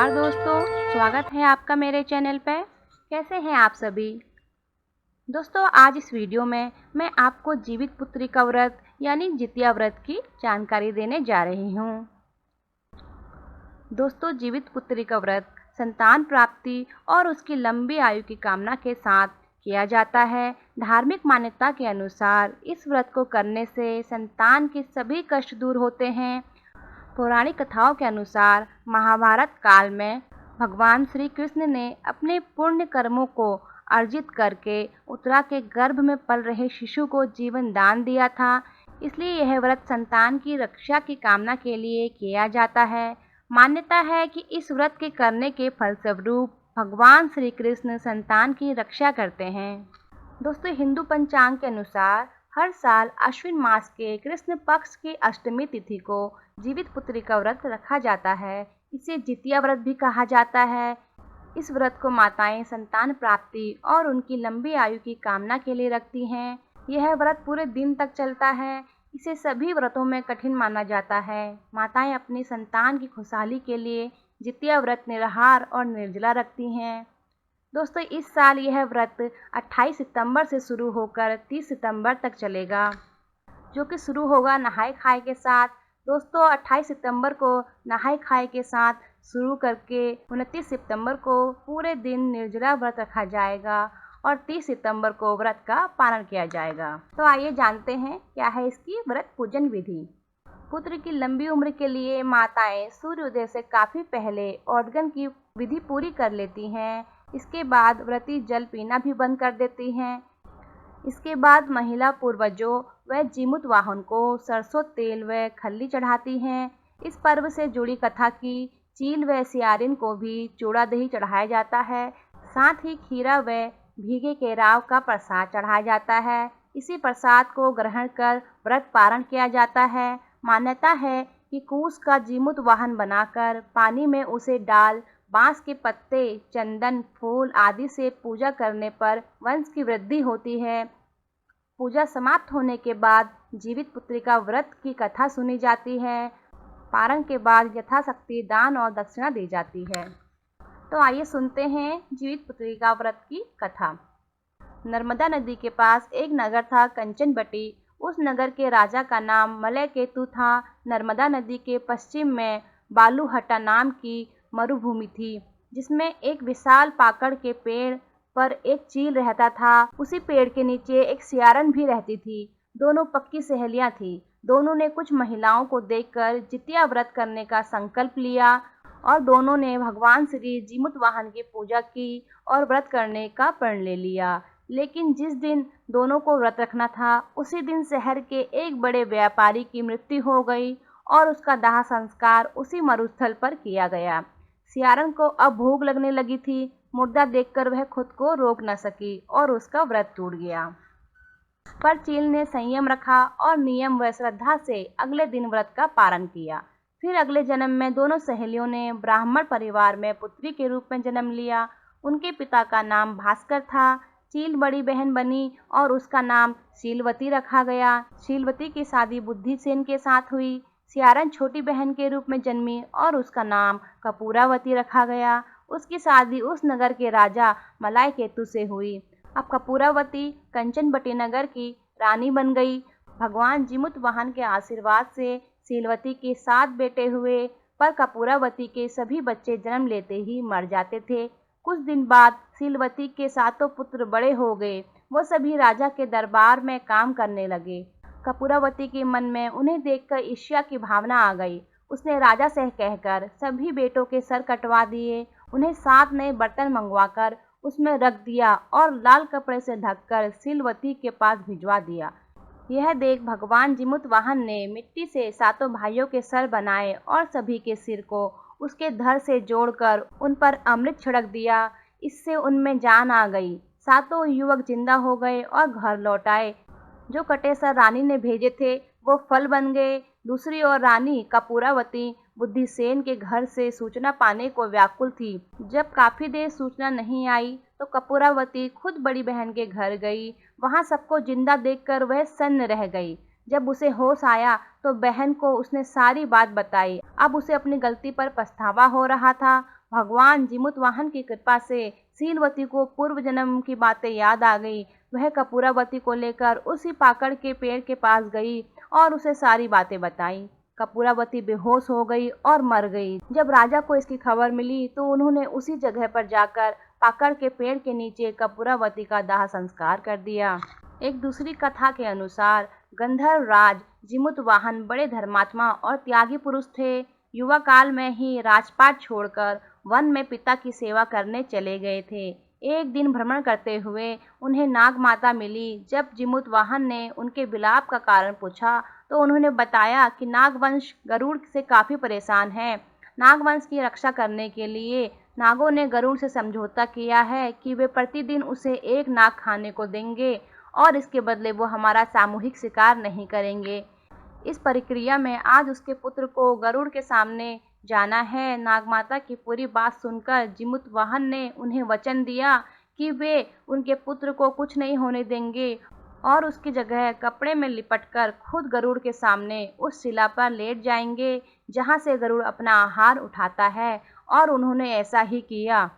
नमस्कार दोस्तों, स्वागत है आपका मेरे चैनल पर। कैसे हैं आप सभी दोस्तों? आज इस वीडियो में मैं आपको जीवित पुत्री का व्रत यानी जितिया व्रत की जानकारी देने जा रही हूँ। दोस्तों, जीवित पुत्री का व्रत संतान प्राप्ति और उसकी लंबी आयु की कामना के साथ किया जाता है। धार्मिक मान्यता के अनुसार इस व्रत को करने से संतान के सभी कष्ट दूर होते हैं। पौराणिक कथाओं के अनुसार महाभारत काल में भगवान श्री कृष्ण ने अपने पुण्य कर्मों को अर्जित करके उत्तरा के गर्भ में पल रहे शिशु को जीवन दान दिया था। इसलिए यह व्रत संतान की रक्षा की कामना के लिए किया जाता है। मान्यता है कि इस व्रत के करने के फलस्वरूप भगवान श्री कृष्ण संतान की रक्षा करते हैं। दोस्तों, हिंदू पंचांग के अनुसार हर साल अश्विन मास के कृष्ण पक्ष की अष्टमी तिथि को जीवित पुत्री का व्रत रखा जाता है। इसे जितिया व्रत भी कहा जाता है। इस व्रत को माताएं संतान प्राप्ति और उनकी लंबी आयु की कामना के लिए रखती हैं। यह व्रत पूरे दिन तक चलता है। इसे सभी व्रतों में कठिन माना जाता है। माताएं अपनी संतान की खुशहाली के लिए जितिया व्रत निराहार और निर्जला रखती हैं। दोस्तों, इस साल यह व्रत 28 सितंबर से शुरू होकर 30 सितंबर तक चलेगा, जो कि शुरू होगा नहाय खाए के साथ। दोस्तों, 28 सितंबर को नहाय खाए के साथ शुरू करके 29 सितंबर को पूरे दिन निर्जला व्रत रखा जाएगा और 30 सितंबर को व्रत का पालन किया जाएगा। तो आइए जानते हैं क्या है इसकी व्रत पूजन विधि। पुत्र की लंबी उम्र के लिए माताएं सूर्योदय से काफी पहले औडगन की विधि पूरी कर लेती हैं। इसके बाद व्रती जल पीना भी बंद कर देती हैं। इसके बाद महिला पूर्वजों व जीमूत वाहन को सरसों तेल व खल्ली चढ़ाती हैं। इस पर्व से जुड़ी कथा की चील व सियारिन को भी चूड़ा दही चढ़ाया जाता है। साथ ही खीरा व भीगे केराव का प्रसाद चढ़ाया जाता है। इसी प्रसाद को ग्रहण कर व्रत पारण किया जाता है। मान्यता है कि कूस का जीमूत वाहन बनाकर पानी में उसे डाल बांस के पत्ते, चंदन, फूल आदि से पूजा करने पर वंश की वृद्धि होती है। पूजा समाप्त होने के बाद जीवित पुत्री का व्रत की कथा सुनी जाती है। पारण के बाद यथाशक्ति दान और दक्षिणा दी जाती है। तो आइए सुनते हैं जीवित पुत्री का व्रत की कथा। नर्मदा नदी के पास एक नगर था, कंचनबटी। उस नगर के राजा का नाम मलयकेतु था। नर्मदा नदी के पश्चिम में बालूहट्टा नाम की मरुभूमि थी, जिसमें एक विशाल पाकड़ के पेड़ पर एक चील रहता था। उसी पेड़ के नीचे एक सियारन भी रहती थी। दोनों पक्की सहेलियां थी। दोनों ने कुछ महिलाओं को देखकर जितिया व्रत करने का संकल्प लिया और दोनों ने भगवान श्री जीमूत वाहन की पूजा की और व्रत करने का प्रण ले लिया। लेकिन जिस दिन दोनों को व्रत रखना था, उसी दिन शहर के एक बड़े व्यापारी की मृत्यु हो गई और उसका दाह संस्कार उसी मरुस्थल पर किया गया। सियारन को अब भूख लगने लगी थी। मुर्दा देखकर वह खुद को रोक न सकी और उसका व्रत टूट गया। पर चील ने संयम रखा और नियम व श्रद्धा से अगले दिन व्रत का पालन किया। फिर अगले जन्म में दोनों सहेलियों ने ब्राह्मण परिवार में पुत्री के रूप में जन्म लिया। उनके पिता का नाम भास्कर था। चील बड़ी बहन बनी और उसका नाम शीलवती रखा गया। शीलवती की शादी बुद्धिसेन के साथ हुई। सियारन छोटी बहन के रूप में जन्मी और उसका नाम कपूरावती रखा गया। उसकी शादी उस नगर के राजा मलयकेतु से हुई। अब कपूरावती कंचनबटी नगर की रानी बन गई। भगवान जीमूत वाहन के आशीर्वाद से शीलवती के 7 बेटे हुए, पर कपूरावती के सभी बच्चे जन्म लेते ही मर जाते थे। कुछ दिन बाद शीलवती के 7 पुत्र बड़े हो गए। वो सभी राजा के दरबार में काम करने लगे। कपूरावती के मन में उन्हें देखकर ईर्ष्या की भावना आ गई। उसने राजा से कहकर सभी बेटों के सर कटवा दिए। उन्हें 7 नए बर्तन मंगवाकर उसमें रख दिया और लाल कपड़े से ढककर शीलवती के पास भिजवा दिया। यह देख भगवान जीमूत वाहन ने मिट्टी से 7 भाइयों के सर बनाए और सभी के सिर को उसके धड़ से जोड़कर उन पर अमृत छिड़क दिया। इससे उनमें जान आ गई। 7 युवक जिंदा हो गए और घर लौट आए। जो कटे सर रानी ने भेजे थे वो फल बन गए। दूसरी ओर रानी कपूरावती बुद्धिसेन के घर से सूचना पाने को व्याकुल थी। जब काफी देर सूचना नहीं आई तो कपूरावती खुद बड़ी बहन के घर गई। वहां सबको जिंदा देखकर वह सन्न रह गई। जब उसे होश आया तो बहन को उसने सारी बात बताई। अब उसे अपनी गलती पर पछतावा हो रहा था। भगवान जिमुतवाहन की कृपा से शीलवती को पूर्व जन्म की बातें याद आ गई। वह कपूरावती को लेकर उसी पाकड़ के पेड़ के पास गई और उसे सारी बातें बताई। कपूरावती बेहोश हो गई और मर गई। जब राजा को इसकी खबर मिली तो उन्होंने उसी जगह पर जाकर पाकड़ के पेड़ के नीचे कपूरावती का दाह संस्कार कर दिया। एक दूसरी कथा के अनुसार गंधर्व राज जिमुतवाहन बड़े धर्मात्मा और त्यागी पुरुष थे। युवा काल में ही राजपाट छोड़कर वन में पिता की सेवा करने चले गए थे। एक दिन भ्रमण करते हुए उन्हें नाग माता मिली। जब जिमुतवाहन ने उनके विलाप का कारण पूछा तो उन्होंने बताया कि नागवंश गरुड़ से काफ़ी परेशान है। नागवंश की रक्षा करने के लिए नागों ने गरुड़ से समझौता किया है कि वे प्रतिदिन उसे एक नाग खाने को देंगे और इसके बदले वो हमारा सामूहिक शिकार नहीं करेंगे। इस प्रक्रिया में आज उसके पुत्र को गरुड़ के सामने जाना है। नागमाता की पूरी बात सुनकर जिमुतवाहन ने उन्हें वचन दिया कि वे उनके पुत्र को कुछ नहीं होने देंगे और उसकी जगह कपड़े में लिपटकर खुद गरुड़ के सामने उस शिला पर लेट जाएंगे जहां से गरुड़ अपना आहार उठाता है, और उन्होंने ऐसा ही किया।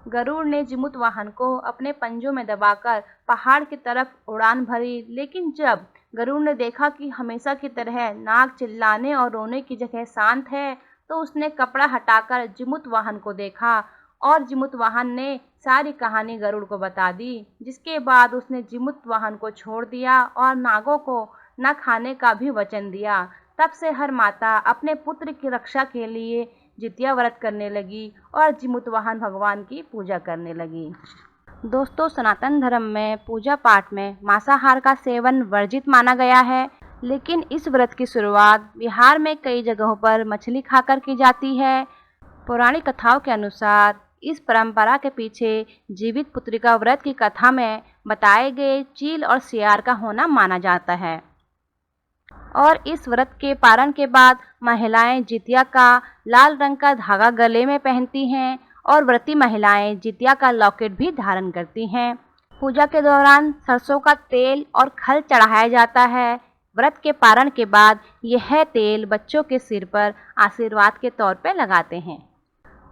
गरुड़ ने जिमुतवाहन को अपने पंजों में दबाकर पहाड़ की तरफ उड़ान भरी, लेकिन जब गरुड़ ने देखा कि हमेशा की तरह नाग चिल्लाने और रोने की जगह शांत है, तो उसने कपड़ा हटाकर जिमुतवाहन को देखा और जिमुतवाहन ने सारी कहानी गरुड़ को बता दी। जिसके बाद उसने जिमुतवाहन को छोड़ दिया और नागों को न खाने का भी वचन दिया। तब से हर माता अपने पुत्र की रक्षा के लिए जितिया व्रत करने लगी और जिमुतवाहन भगवान की पूजा करने लगी। दोस्तों, सनातन धर्म में पूजा पाठ में मांसाहार का सेवन वर्जित माना गया है, लेकिन इस व्रत की शुरुआत बिहार में कई जगहों पर मछली खाकर की जाती है। पौराणिक कथाओं के अनुसार इस परंपरा के पीछे जीवित पुत्रिका व्रत की कथा में बताए गए चील और सियार का होना माना जाता है। और इस व्रत के पारण के बाद महिलाएं जितिया का लाल रंग का धागा गले में पहनती हैं और व्रती महिलाएं जितिया का लॉकेट भी धारण करती हैं। पूजा के दौरान सरसों का तेल और खल चढ़ाया जाता है। व्रत के पारण के बाद यह तेल बच्चों के सिर पर आशीर्वाद के तौर पर लगाते हैं।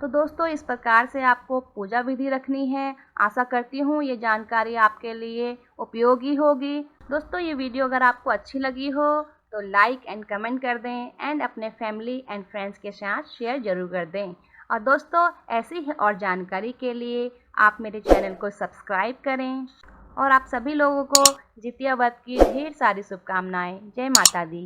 तो दोस्तों, इस प्रकार से आपको पूजा विधि रखनी है। आशा करती हूँ ये जानकारी आपके लिए उपयोगी होगी। दोस्तों, ये वीडियो अगर आपको अच्छी लगी हो तो लाइक एंड कमेंट कर दें एंड अपने फैमिली एंड फ्रेंड्स के साथ शेयर ज़रूर कर दें। और दोस्तों, ऐसी ही और जानकारी के लिए आप मेरे चैनल को सब्सक्राइब करें। और आप सभी लोगों को जितिया व्रत की ढेर सारी शुभकामनाएं। जय माता दी।